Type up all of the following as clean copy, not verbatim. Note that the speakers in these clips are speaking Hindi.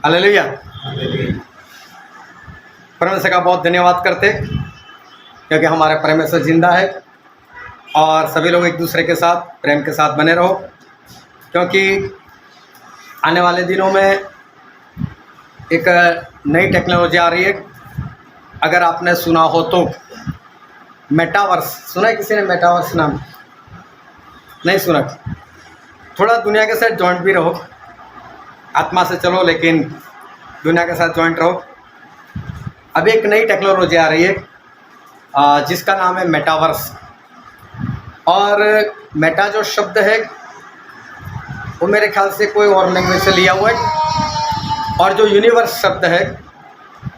हालेलुया। परमेश्वर का बहुत धन्यवाद करते क्योंकि हमारे परमेश्वर जिंदा है। और सभी लोग एक दूसरे के साथ प्रेम के साथ बने रहो, क्योंकि आने वाले दिनों में एक नई टेक्नोलॉजी आ रही है। अगर आपने सुना हो तो मेटावर्स, सुना है किसी ने मेटावर्स नाम? नहीं सुना? थोड़ा दुनिया के साथ जॉइंट भी रहो, आत्मा से चलो लेकिन दुनिया के साथ जॉइंट रहो। अभी एक नई टेक्नोलॉजी आ रही है जिसका नाम है मेटावर्स। और मेटा जो शब्द है वो मेरे ख्याल से कोई और लैंग्वेज से लिया हुआ है, और जो यूनिवर्स शब्द है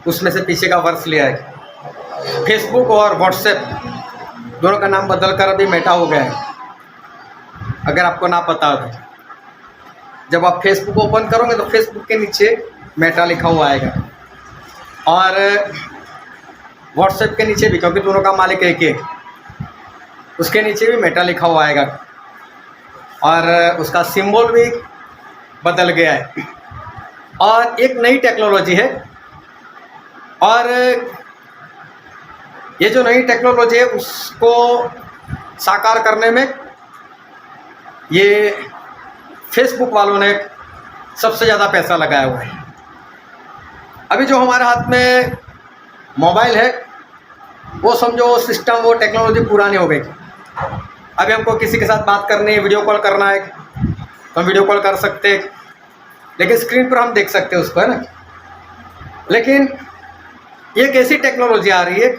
उसमें से पीछे का वर्स लिया है। फेसबुक और व्हाट्सएप दोनों का नाम बदल कर अभी मेटा हो गया है, अगर आपको ना पता हो तो। जब आप फेसबुक ओपन करोगे तो फेसबुक के नीचे मेटा लिखा हुआ आएगा, और व्हाट्सएप के नीचे भी, क्योंकि दोनों का मालिक एक ही, उसके नीचे भी मेटा लिखा हुआ आएगा, और उसका सिंबल भी बदल गया है। और एक नई टेक्नोलॉजी है, और ये जो नई टेक्नोलॉजी है उसको साकार करने में ये फेसबुक वालों ने सबसे ज़्यादा पैसा लगाया हुआ है। अभी जो हमारे हाथ में मोबाइल है वो समझो सिस्टम, वो टेक्नोलॉजी पुरानी हो गई। अभी हमको किसी के साथ बात करनी है, वीडियो कॉल करना है तो हम वीडियो कॉल कर सकते हैं, लेकिन स्क्रीन पर हम देख सकते हैं उसको, है ना। लेकिन एक ऐसी टेक्नोलॉजी आ रही है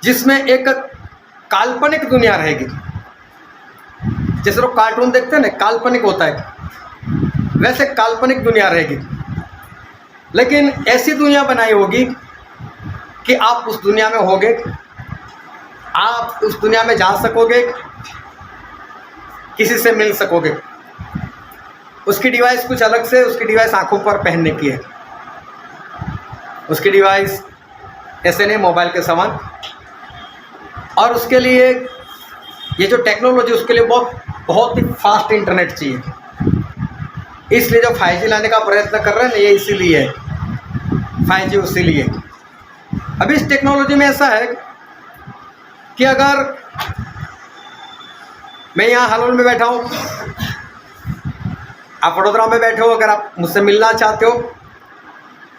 जिसमें एक काल्पनिक दुनिया रहेगी। जैसे लोग कार्टून देखते हैं ना, काल्पनिक होता है, वैसे काल्पनिक दुनिया रहेगी। लेकिन ऐसी दुनिया बनाई होगी कि आप उस दुनिया में होगे, आप उस दुनिया में जा सकोगे, किसी से मिल सकोगे। उसकी डिवाइस कुछ अलग से, उसकी डिवाइस आंखों पर पहनने की है। उसकी डिवाइस ऐसे नहीं मोबाइल के समान। और उसके लिए ये जो टेक्नोलॉजी, उसके लिए बहुत ही फास्ट इंटरनेट चाहिए। इसलिए जो 5G लाने का प्रयत्न कर रहे हैं ना, ये इसीलिए है, 5G उसीलिए। अभी इस टेक्नोलॉजी में ऐसा है कि अगर मैं यहाँ हालोल में बैठा हूँ, आप वडोदरा में बैठे हो, अगर आप मुझसे मिलना चाहते हो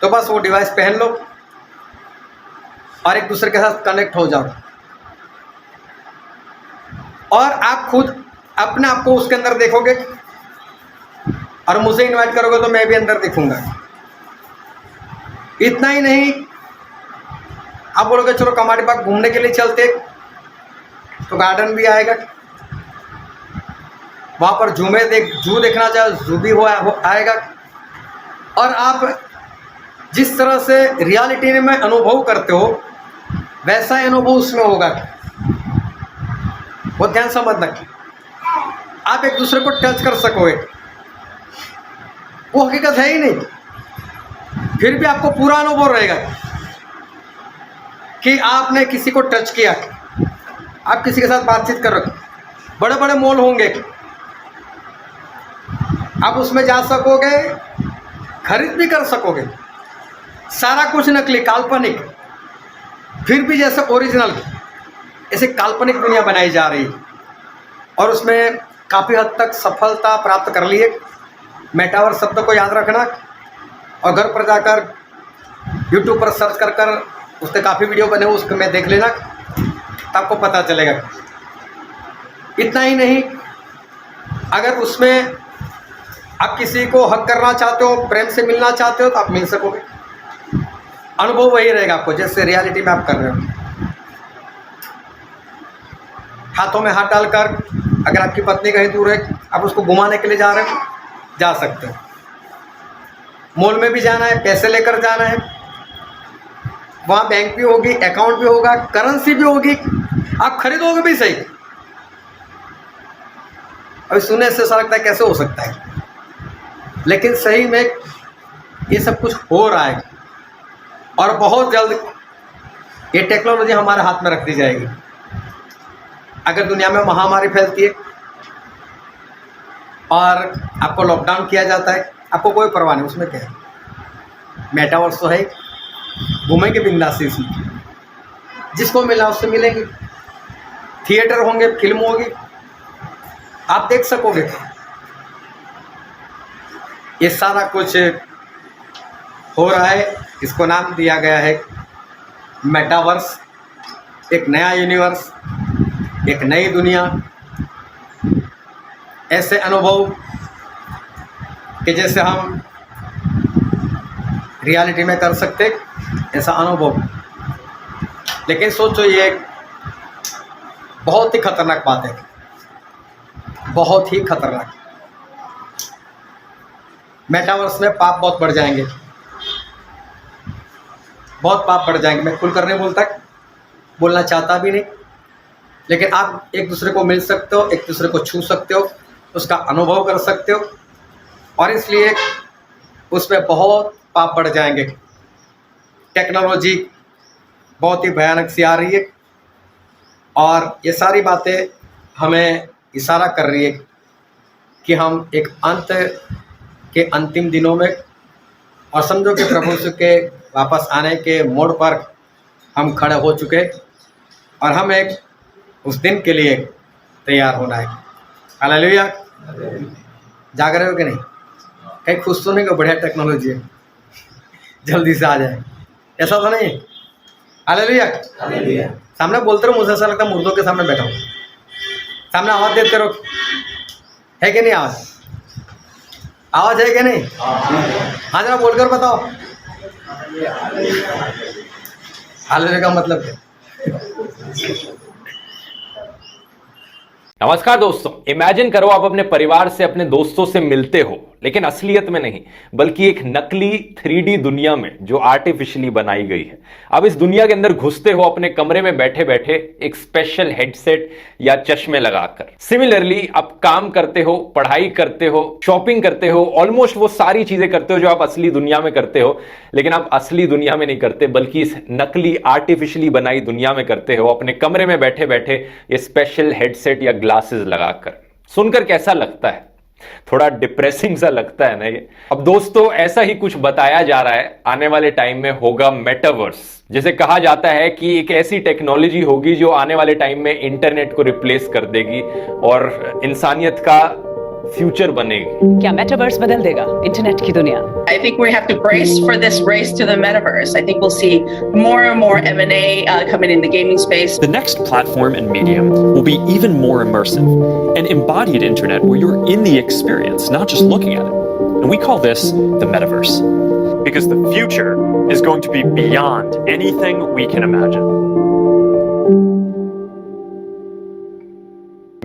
तो बस वो डिवाइस पहन लो और एक दूसरे के साथ कनेक्ट हो जाओ, और आप खुद अपने आप को उसके अंदर देखोगे, और मुझे इनवाइट करोगे तो मैं भी अंदर दिखूंगा। इतना ही नहीं, आप बोलोगे चलो कमाटी बाग घूमने के लिए चलते, तो गार्डन भी आएगा, वहाँ पर जू देखना चाहे जू भी आएगा। और आप जिस तरह से रियलिटी में अनुभव करते हो वैसा ही अनुभव उसमें होगा। वो ध्यान समझना, आप एक दूसरे को टच कर सकोगे। वो हकीकत है ही नहीं, फिर भी आपको पूरा अनुभव रहेगा कि आपने किसी को टच किया, आप किसी के साथ बातचीत कर रहे हो। बड़े बड़े मॉल होंगे, आप उसमें जा सकोगे, खरीद भी कर सकोगे, सारा कुछ नकली, काल्पनिक, फिर भी जैसे ओरिजिनल, ऐसे काल्पनिक दुनिया बनाई जा रही है। और उसमें काफ़ी हद तक सफलता प्राप्त कर ली है। मेटावर्स शब्द को याद रखना, और घर पर जाकर यूट्यूब पर सर्च कर कर उसके काफ़ी वीडियो बने हुए, उसको में देख लेना, तो आपको पता चलेगा। इतना ही नहीं, अगर उसमें आप किसी को हक करना चाहते हो, प्रेम से मिलना चाहते हो, तो आप मिल सकोगे। अनुभव वही रहेगा आपको जैसे रियलिटी में आप कर रहे हो। हाथों में हाथ डालकर, अगर आपकी पत्नी कहीं दूर है, आप उसको घुमाने के लिए जा रहे हो, जा सकते हो। मॉल में भी जाना है, पैसे लेकर जाना है, वहाँ बैंक भी होगी, अकाउंट भी होगा, करेंसी भी होगी, आप खरीदोगे भी सही। अभी सुनने से ऐसा लगता है कैसे हो सकता है, लेकिन सही में ये सब कुछ हो रहा है, और बहुत जल्द ये टेक्नोलॉजी हमारे हाथ में रख दी जाएगी। अगर दुनिया में महामारी फैलती है और आपको लॉकडाउन किया जाता है, आपको कोई परवाह नहीं, उसमें क्या है, मेटावर्स तो है, घूमेंगे बिंदास इसमें, जिसको मिला उससे मिलेंगे, थिएटर होंगे, फिल्म होगी, आप देख सकोगे। ये सारा कुछ हो रहा है, इसको नाम दिया गया है मेटावर्स। एक नया यूनिवर्स, एक नई दुनिया, ऐसे अनुभव कि जैसे हम रियलिटी में कर सकते, ऐसा अनुभव। लेकिन सोचो, ये एक बहुत ही खतरनाक बात है, बहुत ही खतरनाक। मेटावर्स में पाप बहुत बढ़ जाएंगे, बहुत पाप बढ़ जाएंगे। मैं खुलकर नहीं बोलना चाहता भी नहीं, लेकिन आप एक दूसरे को मिल सकते हो, एक दूसरे को छू सकते हो, उसका अनुभव कर सकते हो, और इसलिए उसमें बहुत पाप बढ़ जाएंगे। टेक्नोलॉजी बहुत ही भयानक सी आ रही है, और ये सारी बातें हमें इशारा कर रही है कि हम एक अंत के अंतिम दिनों में, और समझो कि प्रभु यीशु के वापस आने के मोड़ पर हम खड़े हो चुके, और हम एक उस दिन के लिए तैयार होना है। हालेलुया। जाग रहे हो कि नहीं? कहीं खुश तो नहीं कि बढ़िया टेक्नोलॉजी है, जल्दी से आ जाए, ऐसा तो नहीं? हालेलुया। सामने बोलते रहो, मुझे ऐसा लगता है मुर्दों के सामने बैठा हूँ। सामने आवाज़ देते रहो, है कि नहीं आवाज़? आवाज़ है कि नहीं? हाँ, जरा बोलकर बताओ हालेलुया का मतलब क्या? नमस्कार दोस्तों, इमेजिन करो आप अपने परिवार से, अपने दोस्तों से मिलते हो, लेकिन असलियत में नहीं, बल्कि एक नकली 3D दुनिया में जो आर्टिफिशियली बनाई गई है। अब इस दुनिया के अंदर घुसते हो अपने कमरे में बैठे बैठे एक स्पेशल हेडसेट या चश्मे लगाकर। सिमिलरली आप काम करते हो, पढ़ाई करते हो, शॉपिंग करते हो, ऑलमोस्ट वो सारी चीजें करते हो जो आप असली दुनिया में करते हो, लेकिन आप असली दुनिया में नहीं करते, बल्कि इस नकली आर्टिफिशियली बनाई दुनिया में करते हो, अपने कमरे में बैठे बैठे ये स्पेशल हेडसेट या ग्लासेस लगाकर। सुनकर कैसा लगता है? थोड़ा डिप्रेसिंग सा लगता है ना ये। अब दोस्तों, ऐसा ही कुछ बताया जा रहा है, आने वाले टाइम में होगा मेटावर्स, जिसे कहा जाता है कि एक ऐसी टेक्नोलॉजी होगी जो आने वाले टाइम में इंटरनेट को रिप्लेस कर देगी और इंसानियत का फ्यूचर बनेगी। क्या मेटावर्स बदल देगा इंटरनेट की दुनिया? I think we have to brace for this race to the metaverse. I think we'll see more and more M&A coming in the gaming space. The next platform and medium will be even more immersive, an embodied internet where you're in the experience, not just looking at it. And we call this the metaverse. Because the future is going to be beyond anything we can imagine.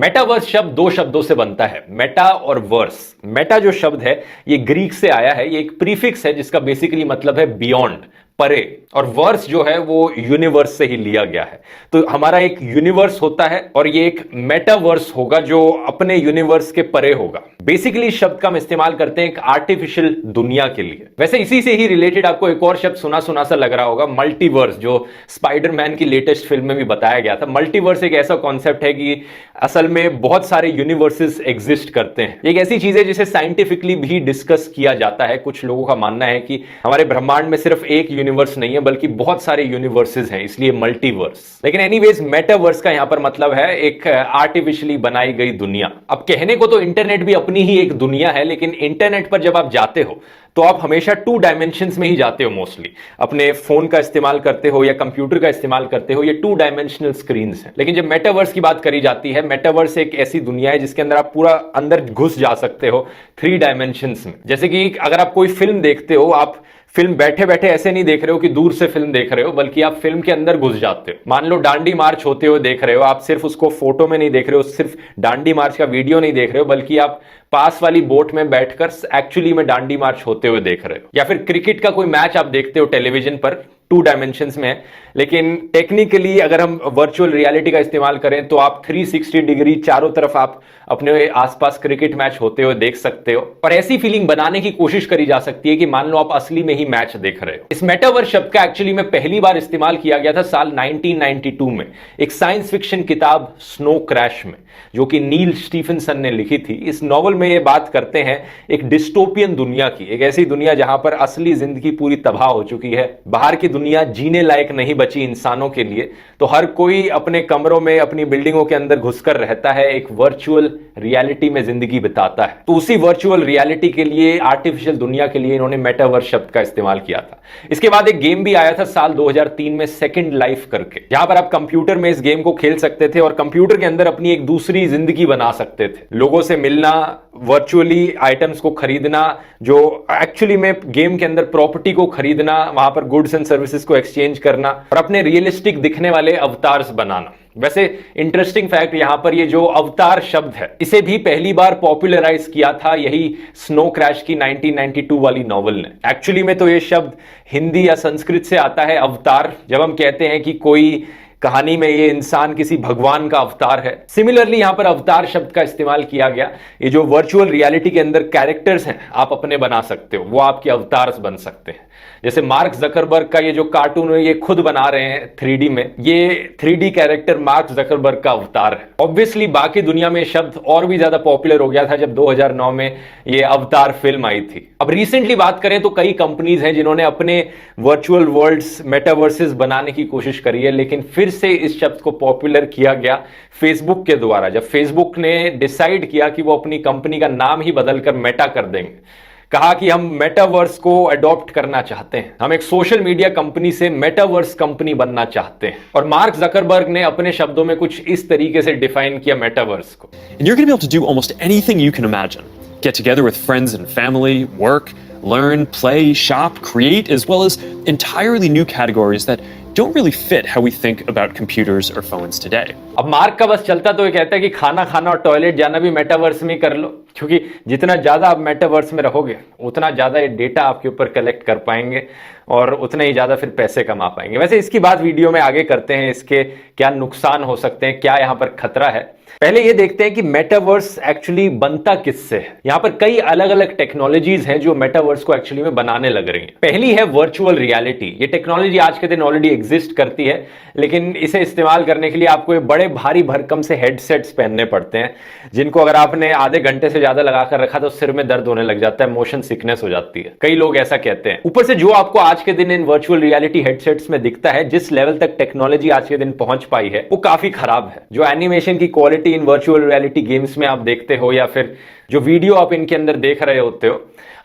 Metaverse शब्द दो शब्दों से बनता है, मेटा और वर्स। मेटा जो शब्द है ये ग्रीक से आया है, ये एक प्रीफिक्स है जिसका बेसिकली मतलब है बियॉन्ड, परे, और वर्स जो है वो यूनिवर्स से ही लिया गया है। तो हमारा एक यूनिवर्स होता है और ये एक मेटावर्स होगा जो अपने यूनिवर्स के परे होगा। बेसिकली इस शब्द का हम इस्तेमाल करते हैं एक आर्टिफिशियल दुनिया के लिए। वैसे इसी से ही रिलेटेड आपको एक और शब्द सुना सुना सा लग रहा होगा, मल्टीवर्स, जो स्पाइडरमैन की लेटेस्ट फिल्म में भी बताया गया था। मल्टीवर्स एक ऐसा कॉन्सेप्ट है कि असल में बहुत सारे यूनिवर्सेस एग्जिस्ट करते हैं। एक ऐसी चीज है जिसे साइंटिफिकली भी डिस्कस किया जाता है। कुछ लोगों का मानना है कि हमारे ब्रह्मांड में सिर्फ एक यूनिवर्स नहीं है बल्कि बहुत सारे यूनिवर्सेस हैं, इसलिए मल्टीवर्स। लेकिन एनीवेज, मेटावर्स का यहां पर मतलब है एक आर्टिफिशियली बनाई गई दुनिया। अब कहने को तो इंटरनेट भी अपनी ही एक दुनिया है, लेकिन इंटरनेट पर जब आप जाते हो तो आप हमेशा 2 डायमेंशंस में ही जाते हो। मोस्टली अपने फोन का इस्तेमाल करते हो या कंप्यूटर का इस्तेमाल करते हो, ये 2 डायमेंशनल स्क्रीन्स हैं। लेकिन जब मेटावर्स की बात करी जाती है, मेटावर्स एक ऐसी दुनिया है जिसके अंदर आप पूरा अंदर घुस जा सकते हो 3 डायमेंशंस में। जैसे कि अगर आप कोई फिल्म देखते हो, आप फिल्म बैठे बैठे ऐसे नहीं देख रहे हो कि दूर से फिल्म देख रहे हो, बल्कि आप फिल्म के अंदर घुस जाते हो। मान लो डांडी मार्च होते हुए देख रहे हो, आप सिर्फ उसको फोटो में नहीं देख रहे हो, सिर्फ डांडी मार्च का वीडियो नहीं देख रहे हो, बल्कि आप पास वाली बोट में बैठकर एक्चुअली में डांडी मार्च होते हुए देख रहे हो। या फिर क्रिकेट का कोई मैच आप देखते हो टेलीविजन पर, 2 डायमेंशंस में है, लेकिन टेक्निकली अगर हम वर्चुअल रियलिटी का इस्तेमाल करें तो आप 360 डिग्री चारों तरफ आप अपने आसपास क्रिकेट मैच होते हुए देख सकते हो, और ऐसी फीलिंग बनाने की कोशिश करी जा सकती है कि मान लो आप असली में ही मैच देख रहे हो। इस मेटावर्स शब्द का एक्चुअली में पहली बार इस्तेमाल किया गया था साल 1992 में एक साइंस फिक्शन किताब स्नो क्रैश में, जो कि नील स्टीफनसन ने लिखी थी। इस नॉवल में ये बात करते हैं एक डिस्टोपियन दुनिया की, एक ऐसी दुनिया जहां पर असली जिंदगी पूरी तबाह हो चुकी है, बाहर की दुनिया जीने लायक नहीं बची इंसानों के लिए, तो हर कोई अपने कमरों में अपनी बिल्डिंगों के अंदर घुसकर रहता है, एक वर्चुअल रियलिटी में जिंदगी बिताता है। तो उसी वर्चुअल रियलिटी के लिए, आर्टिफिशियल दुनिया के लिए इन्होंने मेटावर्स शब्द का इस्तेमाल किया था। इसके बाद एक गेम भी आया था साल 2003 में सेकंड लाइफ करके, जहां पर आप कंप्यूटर में इस गेम को खेल सकते थे और कंप्यूटर के अंदर अपनी एक दूसरी जिंदगी बना सकते थे, लोगों से मिलना, वर्चुअली आइटम्स को खरीदना, जो एक्चुअली में गेम के अंदर प्रॉपर्टी को खरीदना, वहां पर गुड्स एंड सर्विसेज को एक्सचेंज करना और अपने रियलिस्टिक दिखने वाले अवतार्स बनाना। वैसे इंटरेस्टिंग फैक्ट यहां पर ये जो अवतार शब्द है, इसे भी पहली बार पॉपुलराइज किया था यही स्नो क्रैश की 1992 वाली नॉवल ने। एक्चुअली में तो ये शब्द हिंदी या संस्कृत से आता है अवतार, जब हम कहते हैं कि कोई कहानी में ये इंसान किसी भगवान का अवतार है। सिमिलरली यहां पर अवतार शब्द का इस्तेमाल किया गया, ये जो वर्चुअल रियलिटी के अंदर कैरेक्टर्स हैं आप अपने बना सकते हो, वो आपके अवतार्स बन सकते हैं। जैसे मार्क जकरबर्ग का ये जो कार्टून है ये खुद बना रहे हैं 3D में, ये 3D कैरेक्टर मार्क जकरबर्ग का अवतार है। ऑब्वियसली बाकी दुनिया में शब्द और भी ज्यादा पॉपुलर हो गया था जब 2009 में ये अवतार फिल्म आई थी। अब रिसेंटली बात करें तो कई कंपनीज हैं जिन्होंने अपने वर्चुअल वर्ल्ड्स, मेटावर्सेस बनाने की कोशिश करी है, लेकिन फिर से इस शब्द को पॉपुलर किया गया फेसबुक के द्वारा, जब फेसबुक ने डिसाइड किया कि वो अपनी कंपनी का नाम ही बदलकर मेटा कर देंगे। कहा कि हम मेटावर्स को अडॉप्ट करना चाहते हैं, हम एक सोशल मीडिया कंपनी से मेटावर्स कंपनी बनना चाहते हैं। और मार्क जकरबर्ग ने अपने शब्दों में कुछ इस तरीके से डिफाइन किया मेटावर्स को। And you're going to be able to do almost anything you can imagine. Get together with friends and family, work, learn, play, shop, create, as well as entirely new categories that don't really fit how we think about computers or phones today. अब मार्क का बस चलता तो ये कहता है कि खाना खाना और टॉयलेट जाना भी मेटावर्स में कर लो, क्योंकि जितना ज्यादा आप मेटावर्स में रहोगे उतना ज्यादा ये डेटा आपके ऊपर कलेक्ट कर पाएंगे और उतने ही ज्यादा फिर पैसे कमा पाएंगे। वैसे इसकी बात वीडियो में आगे करते हैं, इसके क्या नुकसान हो सकते हैं, क्या यहां पर खतरा है। पहले ये देखते हैं कि मेटावर्स एक्चुअली बनता किससे है। यहां पर कई अलग अलग टेक्नोलॉजीज हैं जो मेटावर्स को एक्चुअली में बनाने लग रही हैं। पहली है वर्चुअल रियलिटी। ये टेक्नोलॉजी आज के दिन ऑलरेडी एग्जिस्ट करती है, लेकिन इसे इस्तेमाल करने के लिए आपको बड़े भारी भरकम से हेडसेट्स पहनने पड़ते हैं, जिनको अगर आपने आधे घंटे से ज्यादा लगाकर रखा तो सिर में दर्द होने लग जाता है, मोशन सिकनेस हो जाती है, कई लोग ऐसा कहते हैं। ऊपर से जो आपको आज के दिन इन वर्चुअल रियलिटी हेडसेट्स में दिखता है, जिस लेवल तक टेक्नोलॉजी आज के दिन पहुंच पाई है वो काफी खराब है। जो एनिमेशन की quality in virtual reality games में आप देखते हो या फिर जो वीडियो आप इनके अंदर देख रहे होते हो,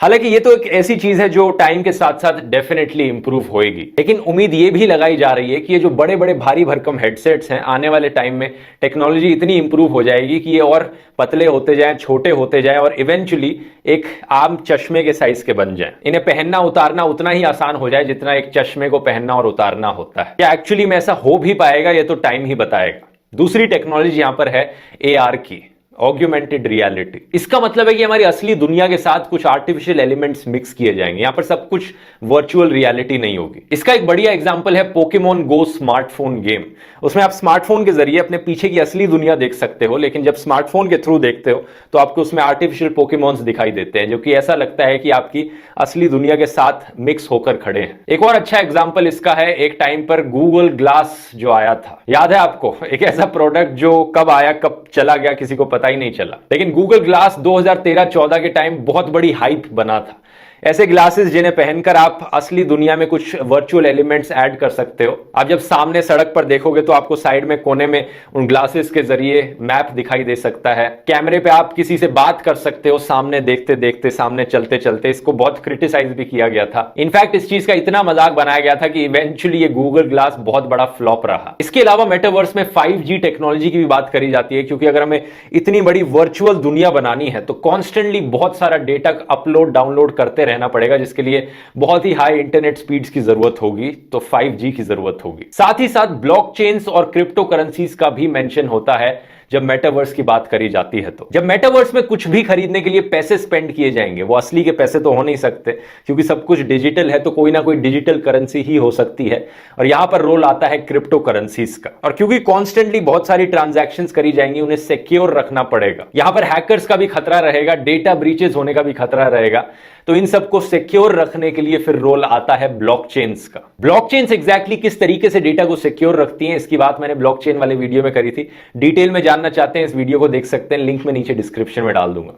हालांकि ये तो एक ऐसी चीज है जो टाइम के साथ साथ डेफिनेटली इंप्रूव होएगी, लेकिन उम्मीद ये भी लगाई जा रही है कि ये जो बड़े बड़े भारी भरकम हेडसेट्स हैं, आने वाले टाइम में टेक्नोलॉजी इतनी इंप्रूव हो जाएगी कि ये और पतले होते जाएं, छोटे होते जाएं और इवेंचुअली एक आम चश्मे के साइज के बन जाएं। इन्हें पहनना उतारना उतना ही आसान हो जाए जितना एक चश्मे को पहनना और उतारना होता है। क्या एक्चुअली में ऐसा हो भी पाएगा, ये तो टाइम ही बताएगा। दूसरी टेक्नोलॉजी यहां पर है AR की, ऑग्यूमेंटेड रियलिटी। इसका मतलब है कि हमारी असली दुनिया के साथ कुछ आर्टिफिशियल एलिमेंट्स मिक्स किए जाएंगे, यहां पर सब कुछ वर्चुअल रियलिटी नहीं होगी। इसका एक बढ़िया एग्जांपल है पोकेमॉन गो स्मार्टफोन गेम। उसमें आप स्मार्टफोन के जरिए अपने पीछे की असली दुनिया देख सकते हो, लेकिन जब स्मार्टफोन के थ्रू देखते हो तो आपको उसमें आर्टिफिशियल पोकेमॉन्स दिखाई देते हैं, जो कि ऐसा लगता है कि आपकी असली दुनिया के साथ मिक्स होकर खड़े हैं। एक और अच्छा एग्जाम्पल इसका है, एक टाइम पर गूगल ग्लास जो आया था, याद है आपको? एक ऐसा प्रोडक्ट जो कब आया कब चला गया किसी को पता ही नहीं चला, लेकिन गूगल ग्लास 2013-14 के टाइम बहुत बड़ी हाइप बना था। ऐसे ग्लासेस जिन्हें पहनकर आप असली दुनिया में कुछ वर्चुअल एलिमेंट्स ऐड कर सकते हो। आप जब सामने सड़क पर देखोगे तो आपको साइड में कोने में उन ग्लासेस के जरिए मैप दिखाई दे सकता है। कैमरे पे आप किसी से बात कर सकते हो सामने देखते देखते, सामने चलते चलते। इसको बहुत क्रिटिसाइज भी किया गया था। इनफैक्ट इस चीज का इतना मजाक बनाया गया था कि इवेंचुअली ये गूगल ग्लास बहुत बड़ा फ्लॉप रहा। इसके अलावा मेटावर्स में 5G टेक्नोलॉजी की भी बात करी जाती है, क्योंकि अगर हमें इतनी बड़ी वर्चुअल दुनिया बनानी है तो कॉन्स्टेंटली बहुत सारा डेटा अपलोड डाउनलोड करते रहना पड़ेगा, जिसके लिए बहुत ही हाई इंटरनेट स्पीड्स की जरूरत होगी, तो 5G की जरूरत होगी। साथ ही साथ ब्लॉकचेन्स और क्रिप्टो करेंसीज का भी मेंशन होता है जब मेटावर्स की बात करी जाती है। तो जब मेटावर्स में कुछ भी खरीदने के लिए पैसे स्पेंड किए जाएंगे, वो असली के पैसे तो हो नहीं सकते क्योंकि सब कुछ डिजिटल है, तो कोई ना कोई डिजिटल करेंसी ही हो सकती है। और यहां पर रोल आता है क्रिप्टो करेंसीज का। और क्योंकि कॉन्स्टेंटली बहुत सारी ट्रांजैक्शंस करी जाएंगी, उन्हें सिक्योर रखना पड़ेगा। यहां पर हैकर्स का भी खतरा रहेगा, डेटा ब्रीचेस होने का भी खतरा रहेगा। तो इन सबको सिक्योर रखने के लिए फिर रोल आता है ब्लॉकचेन्स का। ब्लॉकचेन्स एग्जैक्टली किस तरीके से डेटा को सिक्योर रखती हैं, इसकी बात मैंने ब्लॉकचेन वाले वीडियो में करी थी। डिटेल में जानना चाहते हैं, इस वीडियो को देख सकते हैं, लिंक में नीचे डिस्क्रिप्शन में डाल दूंगा।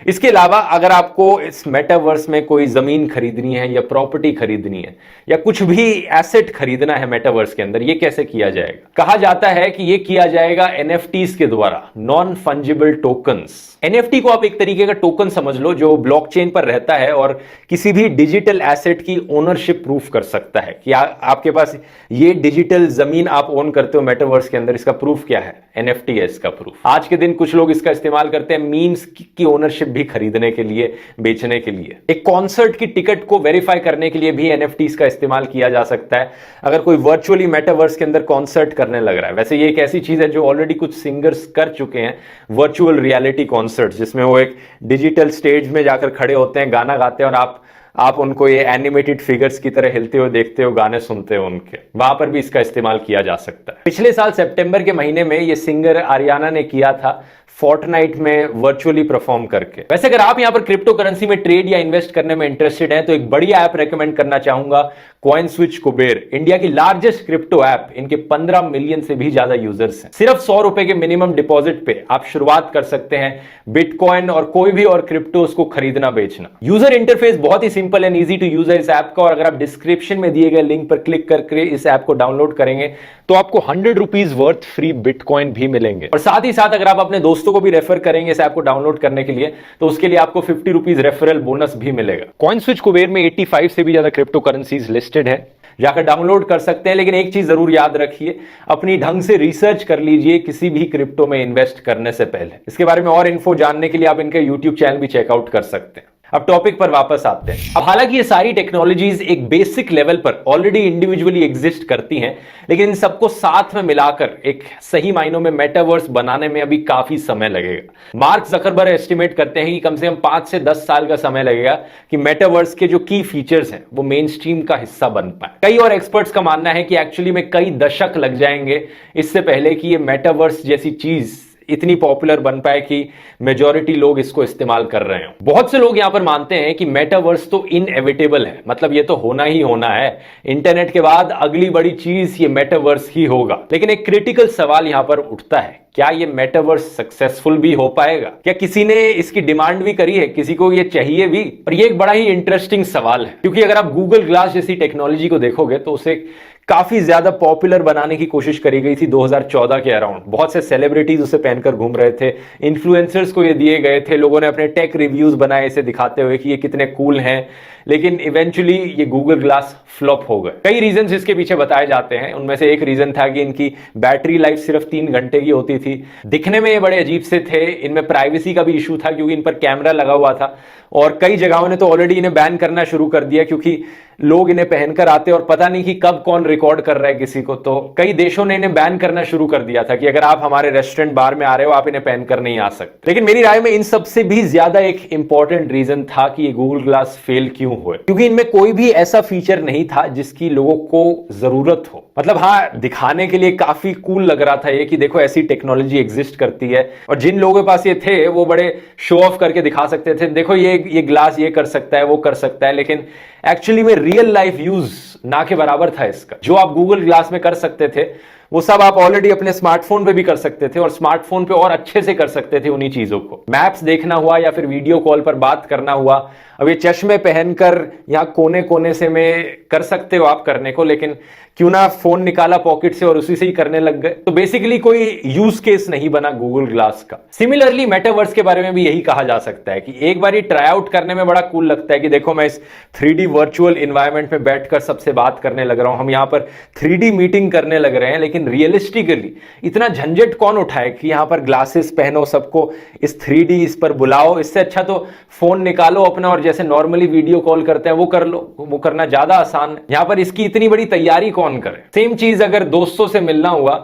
इसके अलावा अगर आपको इस मेटावर्स में कोई जमीन खरीदनी है या प्रॉपर्टी खरीदनी है या कुछ भी एसेट खरीदना है मेटावर्स के अंदर, ये कैसे किया जाएगा? कहा जाता है कि ये किया जाएगा एनएफटीज के द्वारा, नॉन फंजिबल टोकन्स। एनएफटी को आप एक तरीके का टोकन समझ लो जो ब्लॉकचेन पर रहता है और किसी भी डिजिटल एसेट की ओनरशिप प्रूफ कर सकता है कि आपके पास ये डिजिटल जमीन आप ओन करते हो मेटावर्स के अंदर। इसका प्रूफ क्या है? एनएफटी है इसका प्रूफ। आज के दिन कुछ लोग इसका इस्तेमाल करते हैं मीम्स की ओनरशिप भी खरीदने के लिए, बेचने के लिए। एक कॉन्सर्ट की टिकट को वेरीफाई करने के लिए भी एनएफटीज का इस्तेमाल किया जा सकता है। अगर कोई वर्चुअली मेटावर्स के अंदर कॉन्सर्ट करने लग रहा है, वैसे ये एक ऐसी चीज है जो ऑलरेडी कुछ सिंगर्स कर चुके हैं, वर्चुअल रियलिटी कॉन्सर्ट, जिसमें वो एक डिजिटल स्टेज में जाकर खड़े होते हैं, गाना गाते हैं और आप उनको ये एनिमेटेड फिगर्स की तरह हिलते हुए देखते हो, गाने सुनते हो उनके। वहां पर भी इसका इस्तेमाल किया जा सकता है। पिछले साल सितंबर के महीने में ये सिंगर आरियाना ने किया था फोर्टनाइट में वर्चुअली परफॉर्म करके। वैसे अगर आप यहां पर क्रिप्टो करेंसी में ट्रेड या इन्वेस्ट करने में इंटरेस्टेड हैं तो एक बढ़िया ऐप रेकमेंड करना चाहूंगा, कॉइनस्विच कुबेर, इंडिया की लार्जेस्ट क्रिप्टो ऐप। इनके 15 मिलियन से भी ज्यादा यूजर्स हैं। सिर्फ 100 रुपए के मिनिमम डिपॉजिट पे आप शुरुआत कर सकते हैं बिटकॉइन और कोई भी और क्रिप्टोस को खरीदना बेचना। यूजर इंटरफेस बहुत ही simple and easy to use है इस ऐप का। और अगर आप डिस्क्रिप्शन में दिए गए लिंक पर क्लिक करके इस ऐप को डाउनलोड करेंगे तो आपको 100 रुपीज वर्थ फ्री बिटकॉइन भी मिलेंगे। और साथ ही साथ अगर आप अपने दोस्तों को भी रेफर करेंगे इस ऐप को डाउनलोड करने के लिए तो उसके लिए आपको 50 रुपीज रेफरल बोनस भी मिलेगा। कॉइनस्विच कुबेर में 85 से भी ज्यादा क्रिप्टो करेंसीज लिस्टेड है, जाकर डाउनलोड कर सकते हैं। लेकिन एक चीज जरूर याद रखिए, अपनी ढंग से रिसर्च कर लीजिए किसी भी क्रिप्टो में इन्वेस्ट करने से पहले। इसके बारे में और इन्फो जानने के लिए आप इनके यूट्यूब चैनल भी चेकआउट कर सकते हैं। अब टॉपिक पर वापस आते हैं। अब हालांकि ये सारी टेक्नोलॉजीज एक बेसिक लेवल पर ऑलरेडी इंडिविजुअली एग्जिस्ट करती हैं, लेकिन इन सबको साथ में मिलाकर एक सही मायनों में मेटावर्स बनाने में अभी काफी समय लगेगा। मार्क जकरबर्ग एस्टिमेट करते हैं कि कम से कम 5 से 10 साल का समय लगेगा कि मेटावर्स के जो की फीचर्स हैं वो मेन स्ट्रीम का हिस्सा बन पाए। कई और एक्सपर्ट्स का मानना है कि एक्चुअली में कई दशक लग जाएंगे इससे पहले कि ये मेटावर्स जैसी चीज इतनी पॉपुलर बन पाए कि मेजॉरिटी लोग इसको इस्तेमाल कर रहे हो। बहुत से लोग यहां पर मानते हैं कि मेटावर्स तो इनएविटेबल है, मतलब ये तो होना ही होना है, इंटरनेट के बाद अगली बड़ी चीज ये मेटावर्स ही होगा। लेकिन एक क्रिटिकल सवाल यहां पर उठता है, क्या ये मेटावर्स सक्सेसफुल भी हो पाएगा? क्या किसी ने इसकी डिमांड भी करी है, किसी को ये चाहिए भी? और ये एक बड़ा ही इंटरेस्टिंग सवाल है, क्योंकि अगर आप गूगल ग्लास जैसी टेक्नोलॉजी को देखोगे तो उसे काफी ज्यादा पॉपुलर बनाने की कोशिश करी गई थी 2014 के अराउंड। बहुत से सेलिब्रिटीज उसे पहनकर घूम रहे थे, इन्फ्लुएंसर्स को ये दिए गए थे, लोगों ने अपने टेक रिव्यूज बनाए इसे दिखाते हुए कि ये कितने कूल हैं। लेकिन इवेंचुअली ये गूगल ग्लास फ्लॉप हो गए। कई रीजंस इसके पीछे बताए जाते हैं। उनमें से एक रीजन था कि इनकी बैटरी लाइफ सिर्फ 3 घंटे की होती थी, दिखने में ये बड़े अजीब से थे, इनमें प्राइवेसी का भी इशू था क्योंकि इन पर कैमरा लगा हुआ था। और कई जगहों ने तो ऑलरेडी इन्हें बैन करना शुरू कर दिया क्योंकि लोग इन्हें पहनकर आते और पता नहीं कि कब कौन रिकॉर्ड कर रहा है किसी को। तो कई देशों ने इन्हें बैन करना शुरू कर दिया था कि अगर आप हमारे रेस्टोरेंट बार में आ रहे हो आप इन्हें पहनकर नहीं आ सकते। लेकिन मेरी राय में इन सबसे भी ज्यादा एक इंपॉर्टेंट रीजन था कि ये गूगल ग्लास फेल क्यों हुए, क्योंकि इनमें कोई भी ऐसा फीचर नहीं था जिसकी लोगों को जरूरत हो। मतलब हाँ, दिखाने के लिए काफी कूल लग रहा था ये कि देखो ऐसी टेक्नोलॉजी एग्जिस्ट करती है, और जिन लोगों के पास ये थे वो बड़े शो ऑफ करके दिखा सकते थे, देखो ये ग्लास ये कर सकता है, वो कर सकता है। लेकिन एक्चुअली में रियल लाइफ यूज ना के बराबर था इसका। जो आप गूगल ग्लास में कर सकते थे वो सब आप ऑलरेडी अपने स्मार्टफोन पे भी कर सकते थे, और स्मार्टफोन पे और अच्छे से कर सकते थे उन्हीं चीजों को। मैप्स देखना हुआ या फिर वीडियो कॉल पर बात करना हुआ, अब ये चश्मे पहनकर यहाँ कोने कोने से में कर सकते हो आप करने को, लेकिन क्यों ना फोन निकाला पॉकेट से और उसी से ही करने लग गए। तो बेसिकली कोई यूज केस नहीं बना गूगल ग्लास का। सिमिलरली मेटावर्स के बारे में भी यही कहा जा सकता है कि एक बार ट्राई आउट करने में बड़ा कूल लगता है कि देखो मैं इस 3D वर्चुअल इन्वायरमेंट में बैठकर सबसे बात करने लग रहा हूं, हम यहां पर 3D मीटिंग करने लग रहे हैं। लेकिन रियलिस्टिकली इतना झंझट कौन उठाए कि यहां पर ग्लासेस पहनो, सबको इस 3D इस पर बुलाओ। इससे अच्छा तो फोन निकालो अपना और जैसे नॉर्मली वीडियो कॉल करते हैं वो कर लो, वो करना ज्यादा आसान है। यहां पर इसकी इतनी बड़ी तैयारी कौन करे। सेम चीज अगर दोस्तों से मिलना हुआ,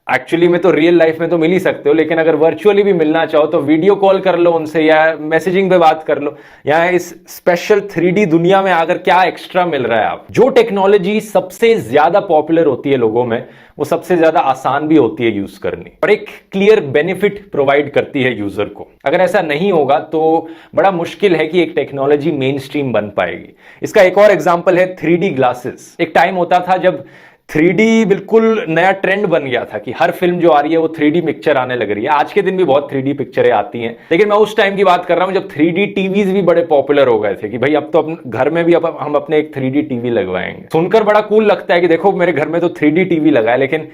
एक्चुअली में तो रियल लाइफ में तो मिल ही सकते हो, लेकिन अगर वर्चुअली भी मिलना चाहो तो वीडियो कॉल कर लो उनसे या मैसेजिंग पे बात कर लो। यहाँ इस स्पेशल 3D दुनिया में आकर क्या एक्स्ट्रा मिल रहा है आप। जो टेक्नोलॉजी सबसे ज्यादा पॉपुलर होती है लोगों में, वो सबसे ज्यादा आसान भी होती है यूज करनी और एक क्लियर बेनिफिट प्रोवाइड करती है यूजर को। अगर ऐसा नहीं होगा तो बड़ा मुश्किल है कि एक टेक्नोलॉजी मेन स्ट्रीम बन पाएगी। इसका एक और एग्जांपल है 3D ग्लासेस। एक टाइम होता था जब 3D बिल्कुल नया ट्रेंड बन गया था कि हर फिल्म जो आ रही है वो 3D पिक्चर आने लग रही है। आज के दिन भी बहुत 3D पिक्चरें आती हैं, लेकिन मैं उस टाइम की बात कर रहा हूं जब 3D टीवीज भी बड़े पॉपुलर हो गए थे कि भाई अब तो अपने घर में भी अब हम अपने एक 3D टीवी लगवाएंगे। सुनकर बड़ा कूल लगता है कि देखो मेरे घर में तो 3D टीवी लगा है, लेकिन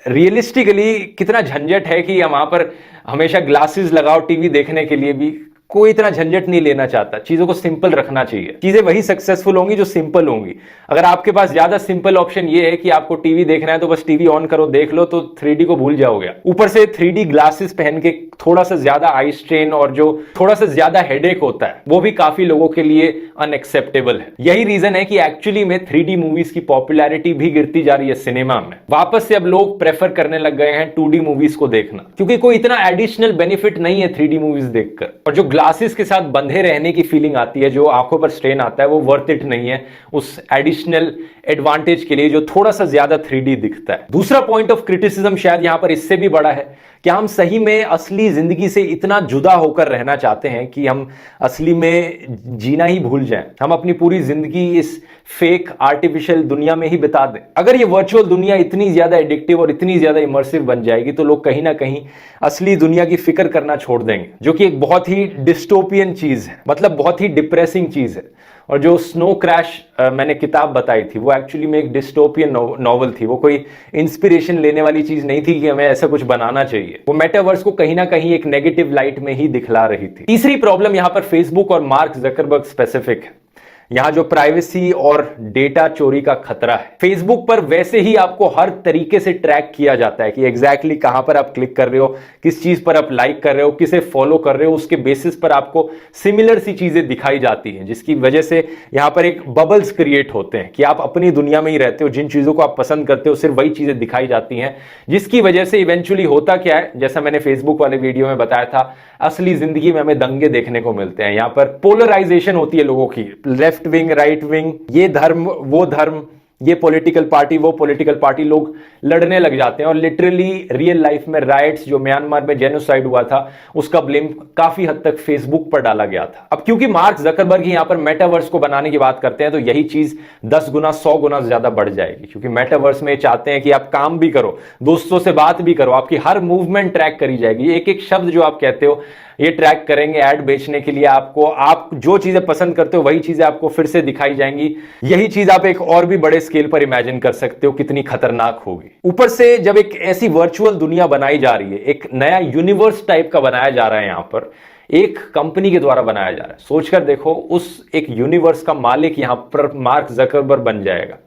रियलिस्टिकली कितना झंझट है कि वहां पर हमेशा ग्लासेस लगाओ टीवी देखने के लिए भी। कोई इतना झंझट नहीं लेना चाहता, चीजों को सिंपल रखना चाहिए। चीजें वही सक्सेसफुल होंगी जो सिंपल होंगी। अगर आपके पास ज्यादा सिंपल ऑप्शन ये है कि आपको टीवी देखना है तो बस टीवी ऑन करो देख लो, तो 3D को भूल जाओगे। ऊपर से 3D ग्लासेस पहन के थोड़ा सा ज्यादा आई स्ट्रेन और जो थोड़ा सा ज्यादा हेडेक होता है वो भी काफी लोगों के लिए अनएक्सेप्टेबल है। यही रीजन है कि एक्चुअली में 3D मूवीज की पॉपुलैरिटी भी गिरती जा रही है सिनेमा में। वापस से अब लोग प्रेफर करने लग गए हैं 2D मूवीज को देखना, क्योंकि कोई इतना एडिशनल बेनिफिट नहीं है 3D मूवीज देखकर। और जो ग्लासेस के साथ बंधे रहने की फीलिंग आती है, जो आंखों पर स्ट्रेन आता है, वो वर्थ इट नहीं है उस एडिशनल एडवांटेज के लिए जो थोड़ा सा ज्यादा 3D दिखता है। दूसरा पॉइंट ऑफ क्रिटिसिज्म शायद यहां पर इससे भी बड़ा है कि हम सही में असली जिंदगी से इतना जुदा होकर रहना चाहते हैं कि हम असली में जीना ही भूल जाएं। हम अपनी पूरी जिंदगी इस फेक आर्टिफिशियल दुनिया में ही बिता दें। अगर ये वर्चुअल दुनिया इतनी ज्यादा एडिक्टिव और इतनी ज्यादा इमर्सिव बन जाएगी तो लोग कहीं ना कहीं असली दुनिया की फिक्र करना छोड़ देंगे, जो कि एक बहुत ही डिस्टोपियन चीज है, मतलब बहुत ही डिप्रेसिंग चीज है। और जो स्नो क्रैश मैंने किताब बताई थी वो एक्चुअली में एक डिस्टोपियन नॉवल थी। वो कोई इंस्पिरेशन लेने वाली चीज नहीं थी कि हमें ऐसा कुछ बनाना चाहिए। वो मेटावर्स को कहीं ना कहीं एक नेगेटिव लाइट में ही दिखला रही थी। तीसरी प्रॉब्लम यहां पर फेसबुक और मार्क जकरबर्ग स्पेसिफिक है। यहां जो प्राइवेसी और डेटा चोरी का खतरा है। फेसबुक पर वैसे ही आपको हर तरीके से ट्रैक किया जाता है कि एग्जैक्टली कहां पर आप क्लिक कर रहे हो, किस चीज पर आप लाइक कर रहे हो, किसे फॉलो कर रहे हो, उसके बेसिस पर आपको सिमिलर सी चीजें दिखाई जाती हैं, जिसकी वजह से यहां पर एक बबल्स क्रिएट होते हैं कि आप अपनी दुनिया में ही रहते हो। जिन चीजों को आप पसंद करते हो सिर्फ वही चीजें दिखाई जाती हैं, जिसकी वजह से इवेंचुअली होता क्या है, जैसा मैंने फेसबुक वाले वीडियो में बताया था, असली जिंदगी में हमें दंगे देखने को मिलते हैं। यहां पर पोलराइजेशन होती है लोगों की, लेफ्ट विंग राइट विंग, ये धर्म वो धर्म, ये पॉलिटिकल पार्टी वो पॉलिटिकल पार्टी, लोग लड़ने लग जाते हैं। और लिटरली रियल लाइफ में राइट्स, जो म्यांमार में जेनोसाइड हुआ था, उसका ब्लेम काफी हद तक फेसबुक पर डाला गया था। अब क्योंकि मार्क जकरबर्ग यहां पर मेटावर्स को बनाने की बात करते हैं तो यही चीज 10 गुना 100 गुना ज्यादा बढ़ जाएगी, क्योंकि मेटावर्स में चाहते हैं कि आप काम भी करो, दोस्तों से बात भी करो, आपकी हर मूवमेंट ट्रैक करी जाएगी। एक एक शब्द जो आप कहते हो ये ट्रैक करेंगे ऐड बेचने के लिए आपको। आप जो चीजें पसंद करते हो वही चीजें आपको फिर से दिखाई जाएंगी। यही चीज आप एक और भी बड़े स्केल पर इमेजिन कर सकते हो कितनी खतरनाक होगी। ऊपर से जब एक ऐसी वर्चुअल दुनिया बनाई जा रही है, एक नया यूनिवर्स टाइप का बनाया जा रहा है, यहां पर एक कंपनी के द्वारा बनाया जा रहा है। सोचकर देखो, उस एक यूनिवर्स का मालिक यहां पर मार्क जकरबर्ग बन जाएगा।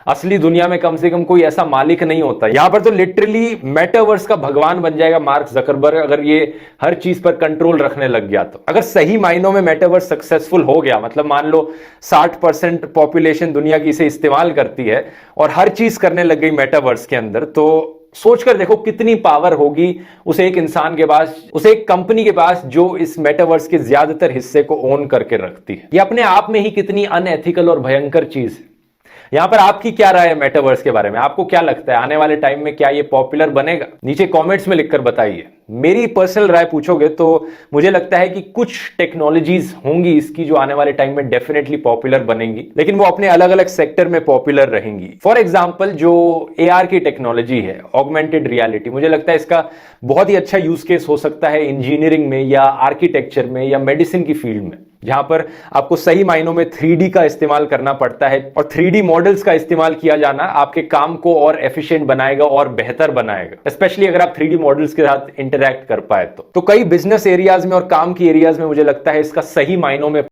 असली दुनिया में कम से कम कोई ऐसा मालिक नहीं होता। यहां पर तो लिटरली मेटावर्स का भगवान बन जाएगा मार्क जकरबर्ग, अगर ये हर चीज पर कंट्रोल रखने लग गया तो। अगर सही मायनों में मेटावर्स सक्सेसफुल हो गया, मतलब मान लो 60% पॉपुलेशन दुनिया की इसे इस्तेमाल करती है और हर चीज करने लग गई मेटावर्स के अंदर, तो सोचकर देखो कितनी पावर होगी उसे एक इंसान के पास, उसे एक कंपनी के पास जो इस मेटावर्स के ज्यादातर हिस्से को ओन करके रखती है। ये अपने आप में ही कितनी अनएथिकल और भयंकर चीज है। यहां पर आपकी क्या राय है मेटावर्स के बारे में? आपको क्या लगता है आने वाले टाइम में क्या ये पॉपुलर बनेगा? नीचे कमेंट्स में लिखकर बताइए। मेरी पर्सनल राय पूछोगे तो मुझे लगता है कि कुछ टेक्नोलॉजीज होंगी इसकी जो आने वाले टाइम में डेफिनेटली पॉपुलर बनेंगी, लेकिन वो अपने अलग अलग सेक्टर में पॉपुलर रहेंगी। फॉर एग्जांपल जो AR की टेक्नोलॉजी है, ऑगमेंटेड रियलिटी, मुझे लगता है इसका बहुत ही अच्छा यूज केस हो सकता है इंजीनियरिंग में या आर्किटेक्चर में या मेडिसिन की फील्ड में, जहां पर आपको सही मायनों में 3D का इस्तेमाल करना पड़ता है और 3D मॉडल्स का इस्तेमाल किया जाना आपके काम को और एफिशिएंट बनाएगा और बेहतर बनाएगा। स्पेशली अगर आप 3D मॉडल्स के साथ इंटरैक्ट कर पाए तो कई बिजनेस एरियाज में और काम की एरियाज में मुझे लगता है इसका सही मायनों में